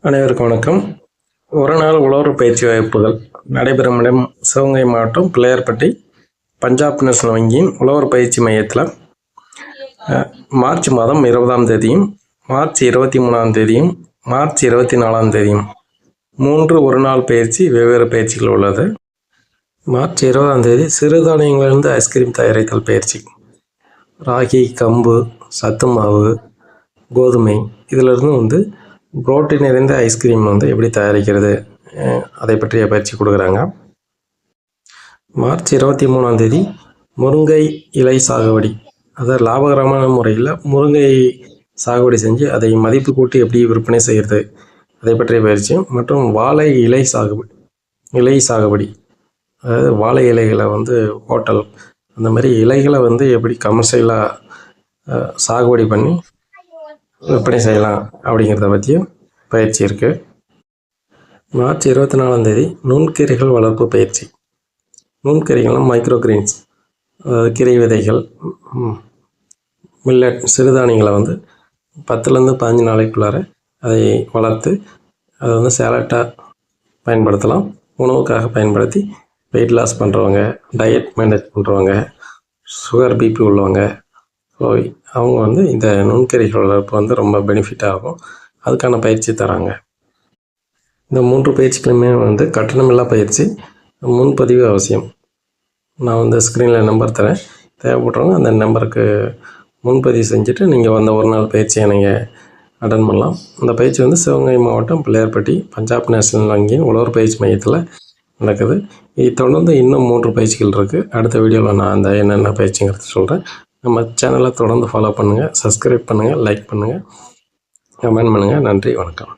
அனைவருக்கும் வணக்கம். ஒரு நாள் உழவர் பயிற்சி வகுப்புகள் நடைபெறும் இடம் சிவகங்கை மாவட்டம் பிள்ளையார்பட்டி பஞ்சாப் நேஷனல் வங்கியின் உழவர் பயிற்சி மையத்தில் மார்ச் மாதம் 20ஆம் தேதியும் மார்ச் 23ஆம் தேதியும் மார்ச் 24ஆம் தேதியும் 3 ஒரு நாள் பயிற்சி வெவ்வேறு பயிற்சிகள் உள்ளது. மார்ச் 20ஆம் தேதி சிறுதானியங்களிலிருந்து ஐஸ்கிரீம் தயாரித்தல் பயிற்சி. ராகி, கம்பு, சத்து மாவு, கோதுமை இதிலிருந்து புரோட்டீன் நிறைந்த ஐஸ்கிரீம் எப்படி தயாரிக்கிறது அதை பற்றிய பயிற்சி கொடுக்குறாங்க. மார்ச் 23ஆம் தேதி முருங்கை இலை சாகுபடி, அதாவது லாபகரமான முறையில் முருங்கை சாகுபடி செஞ்சு அதை மதிப்பு கூட்டி எப்படி விற்பனை செய்கிறது அதை பற்றிய பயிற்சியும், மற்றும் வாழை இலை சாகுபடி அதாவது வாழை இலைகளை ஹோட்டல் அந்த மாதிரி இலைகளை எப்படி கமர்ஷியலாக சாகுபடி பண்ணி விற்பனை செய்யலாம் அப்படிங்கிறத பற்றியும் பயிற்சி இருக்குது. மார்ச் 24ஆம் தேதி நுண்கீரைகள் வளர்ப்பு பயிற்சி. நுண்கீரைகள்லாம் மைக்ரோ கிரீன்ஸ், அதாவது கீரை விதைகள், மில்லட் சிறுதானியங்களை 10லேருந்து 15 நாளைக்குள்ளார அதை வளர்த்து அதை சேலட்டாக பயன்படுத்தலாம். உணவுக்காக பயன்படுத்தி வெயிட் லாஸ் பண்ணுறவங்க, டயட் மேனேஜ் பண்ணுறவங்க, சுகர் பிபி உள்ளவங்க, ஸோ அவங்க இந்த நுண்கீரைகள் வளர்ப்பு ரொம்ப பெனிஃபிட் ஆகும். அதுக்கான பயிற்சி தராங்க. இந்த 3 பயிற்சிகளுமே கட்டணமில்லா பயிற்சி. முன்பதிவு அவசியம். நான் ஸ்க்ரீனில் நம்பர் தரேன், தேவைப்படுறவங்க அந்த நம்பருக்கு முன்பதிவு செஞ்சுட்டு நீங்கள் ஒரு நாள் பயிற்சியை நீங்கள் அட்டன் பண்ணலாம். அந்த பயிற்சி சிவகங்கை மாவட்டம் பிள்ளையார்பட்டி பஞ்சாப் நேஷனல் வங்கியின் உழவர் பயிற்சி மையத்தில் நடக்குது. இது தொடர்ந்து இன்னும் 3 பயிற்சிகள் இருக்குது. அடுத்த வீடியோவில் நான் அந்த என்னென்ன பயிற்சிங்கிறது சொல்கிறேன். நம்ம சேனலை தொடர்ந்து ஃபாலோ பண்ணுங்கள், சப்ஸ்கிரைப் பண்ணுங்கள், லைக் பண்ணுங்கள், கமெண்ட் பண்ணுங்கள். நன்றி, வணக்கம்.